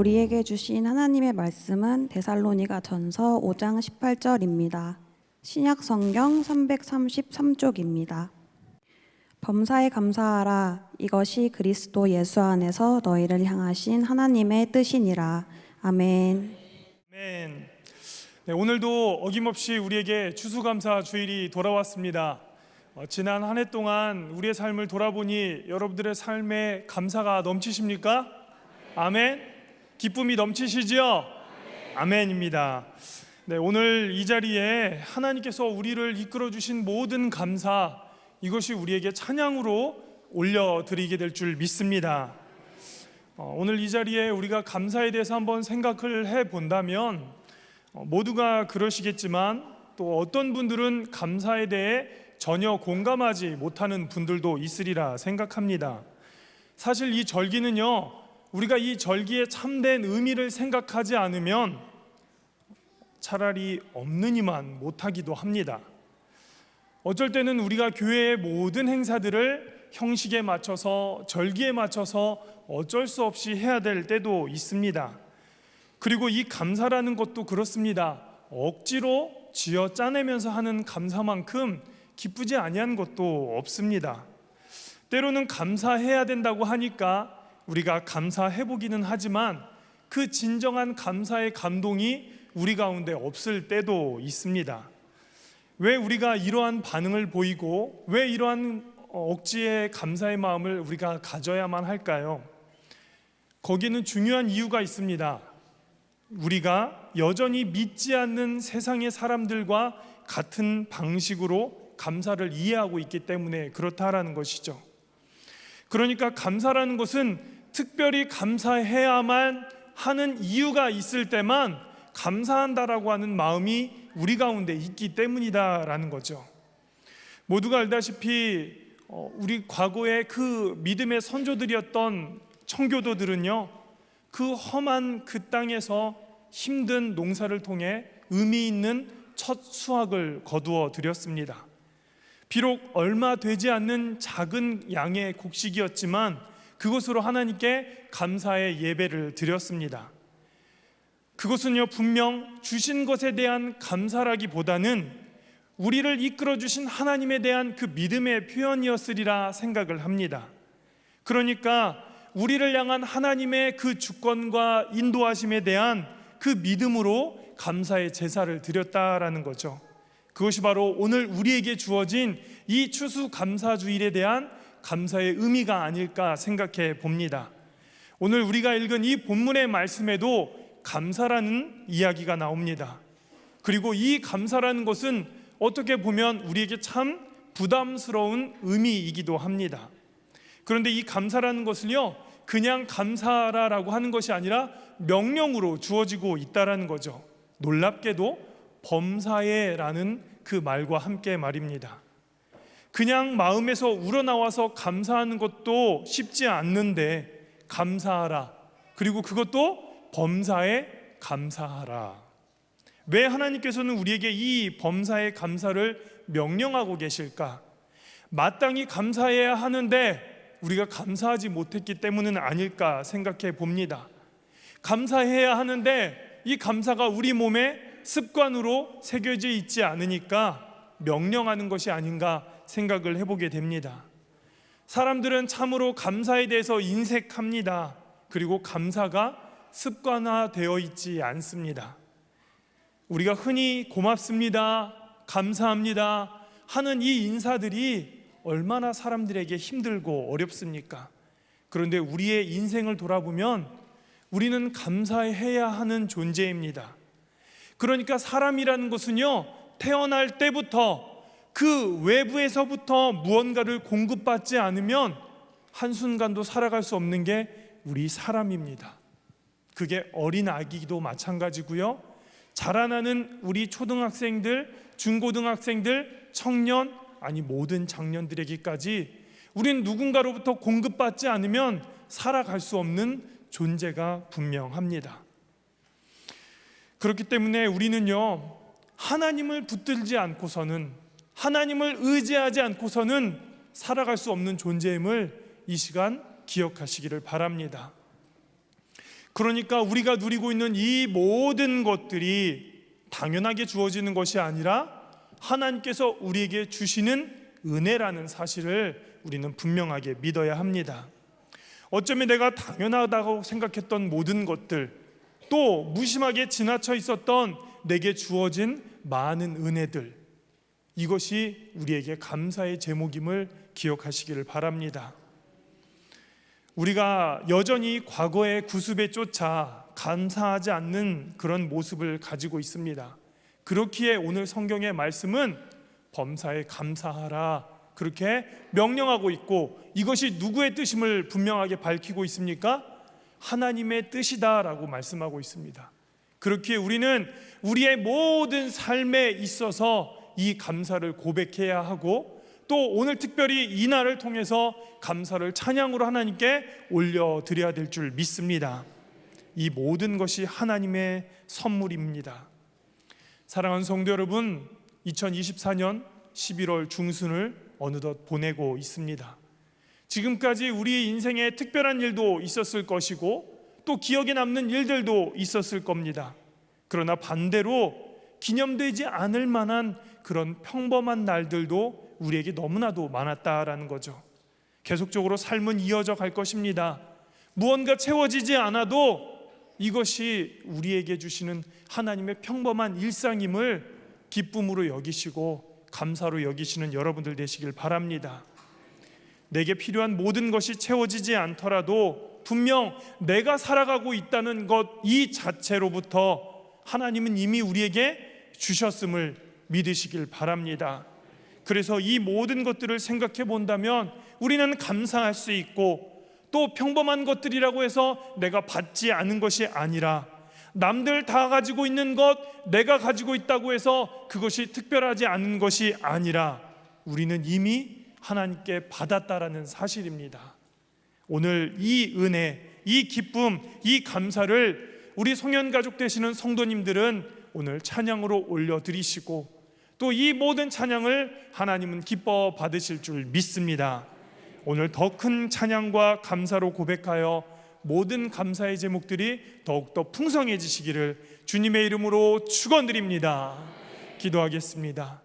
우리에게 주신 하나님의 말씀은 데살로니가전서 5장 18절입니다. 신약 성경 333쪽입니다. 범사에 감사하라. 이것이 그리스도 예수 안에서 너희를 향하신 하나님의 뜻이니라. 아멘. 아멘. 네, 오늘도 어김없이 우리에게 추수감사 주일이 돌아왔습니다. 지난 한 해 동안 우리의 삶을 돌아보니 여러분들의 삶에 감사가 넘치십니까? 아멘. 기쁨이 넘치시지요? 아멘입니다. 네, 오늘 이 자리에 하나님께서 우리를 이끌어 주신 모든 감사, 이것이 우리에게 찬양으로 올려드리게 될 줄 믿습니다. 오늘 이 자리에 우리가 감사에 대해서 한번 생각을 해본다면 모두가 그러시겠지만 또 어떤 분들은 감사에 대해 전혀 공감하지 못하는 분들도 있으리라 생각합니다. 사실 이 절기는요, 우리가 이 절기의 참된 의미를 생각하지 않으면 차라리 없느니만 못하기도 합니다. 어쩔 때는 우리가 교회의 모든 행사들을 형식에 맞춰서, 절기에 맞춰서 어쩔 수 없이 해야 될 때도 있습니다. 그리고 이 감사라는 것도 그렇습니다. 억지로 쥐어 짜내면서 하는 감사만큼 기쁘지 아니한 것도 없습니다. 때로는 감사해야 된다고 하니까 우리가 감사해보기는 하지만 그 진정한 감사의 감동이 우리 가운데 없을 때도 있습니다. 왜 우리가 이러한 반응을 보이고 왜 이러한 억지의 감사의 마음을 우리가 가져야만 할까요? 거기는 중요한 이유가 있습니다. 우리가 여전히 믿지 않는 세상의 사람들과 같은 방식으로 감사를 이해하고 있기 때문에 그렇다라는 것이죠. 그러니까 감사라는 것은 특별히 감사해야만 하는 이유가 있을 때만 감사한다라고 하는 마음이 우리 가운데 있기 때문이다라는 거죠. 모두가 알다시피 우리 과거의 그 믿음의 선조들이었던 청교도들은요, 그 험한 그 땅에서 힘든 농사를 통해 의미 있는 첫 수확을 거두어 드렸습니다. 비록 얼마 되지 않는 작은 양의 곡식이었지만 그것으로 하나님께 감사의 예배를 드렸습니다. 그것은요, 분명 주신 것에 대한 감사라기보다는 우리를 이끌어 주신 하나님에 대한 그 믿음의 표현이었으리라 생각을 합니다. 그러니까 우리를 향한 하나님의 그 주권과 인도하심에 대한 그 믿음으로 감사의 제사를 드렸다라는 거죠. 그것이 바로 오늘 우리에게 주어진 이 추수감사주일에 대한 감사의 의미가 아닐까 생각해 봅니다. 오늘 우리가 읽은 이 본문의 말씀에도 감사라는 이야기가 나옵니다. 그리고 이 감사라는 것은 어떻게 보면 우리에게 참 부담스러운 의미이기도 합니다. 그런데 이 감사라는 것을요, 그냥 감사라라고 하는 것이 아니라 명령으로 주어지고 있다라는 거죠. 놀랍게도 범사에라는 그 말과 함께 말입니다. 그냥 마음에서 우러나와서 감사하는 것도 쉽지 않는데 감사하라, 그리고 그것도 범사에 감사하라. 왜 하나님께서는 우리에게 이 범사의 감사를 명령하고 계실까? 마땅히 감사해야 하는데 우리가 감사하지 못했기 때문은 아닐까 생각해 봅니다. 감사해야 하는데 이 감사가 우리 몸에 습관으로 새겨져 있지 않으니까 명령하는 것이 아닌가 생각을 해보게 됩니다. 사람들은 참으로 감사에 대해서 인색합니다. 그리고 감사가 습관화되어 있지 않습니다. 우리가 흔히 고맙습니다, 감사합니다 하는 이 인사들이 얼마나 사람들에게 힘들고 어렵습니까? 그런데 우리의 인생을 돌아보면 우리는 감사해야 하는 존재입니다. 그러니까 사람이라는 것은요, 태어날 때부터 그 외부에서부터 무언가를 공급받지 않으면 한순간도 살아갈 수 없는 게 우리 사람입니다. 그게 어린 아기도 마찬가지고요, 자라나는 우리 초등학생들, 중고등학생들, 청년, 아니 모든 장년들에게까지 우린 누군가로부터 공급받지 않으면 살아갈 수 없는 존재가 분명합니다. 그렇기 때문에 우리는요, 하나님을 붙들지 않고서는, 하나님을 의지하지 않고서는 살아갈 수 없는 존재임을 이 시간 기억하시기를 바랍니다. 그러니까 우리가 누리고 있는 이 모든 것들이 당연하게 주어지는 것이 아니라 하나님께서 우리에게 주시는 은혜라는 사실을 우리는 분명하게 믿어야 합니다. 어쩌면 내가 당연하다고 생각했던 모든 것들, 또 무심하게 지나쳐 있었던 내게 주어진 많은 은혜들, 이것이 우리에게 감사의 제목임을 기억하시기를 바랍니다. 우리가 여전히 과거의 구습에 쫓아 감사하지 않는 그런 모습을 가지고 있습니다. 그렇기에 오늘 성경의 말씀은 범사에 감사하라, 그렇게 명령하고 있고, 이것이 누구의 뜻임을 분명하게 밝히고 있습니까? 하나님의 뜻이다라고 말씀하고 있습니다. 그렇기에 우리는 우리의 모든 삶에 있어서 이 감사를 고백해야 하고, 또 오늘 특별히 이 날을 통해서 감사를 찬양으로 하나님께 올려드려야 될 줄 믿습니다. 이 모든 것이 하나님의 선물입니다. 사랑하는 성도 여러분, 2024년 11월 중순을 어느덧 보내고 있습니다. 지금까지 우리 인생에 특별한 일도 있었을 것이고, 또 기억에 남는 일들도 있었을 겁니다. 그러나 반대로 기념되지 않을 만한 그런 평범한 날들도 우리에게 너무나도 많았다라는 거죠. 계속적으로 삶은 이어져 갈 것입니다. 무언가 채워지지 않아도 이것이 우리에게 주시는 하나님의 평범한 일상임을 기쁨으로 여기시고 감사로 여기시는 여러분들 되시길 바랍니다. 내게 필요한 모든 것이 채워지지 않더라도 분명 내가 살아가고 있다는 것 이 자체로부터 하나님은 이미 우리에게 주셨음을 믿으시길 바랍니다. 그래서 이 모든 것들을 생각해 본다면 우리는 감사할 수 있고, 또 평범한 것들이라고 해서 내가 받지 않은 것이 아니라, 남들 다 가지고 있는 것 내가 가지고 있다고 해서 그것이 특별하지 않은 것이 아니라 우리는 이미 하나님께 받았다라는 사실입니다. 오늘 이 은혜, 이 기쁨, 이 감사를 우리 송년가족 되시는 성도님들은 오늘 찬양으로 올려드리시고, 또 이 모든 찬양을 하나님은 기뻐 받으실 줄 믿습니다. 오늘 더 큰 찬양과 감사로 고백하여 모든 감사의 제목들이 더욱더 풍성해지시기를 주님의 이름으로 축원드립니다. 기도하겠습니다.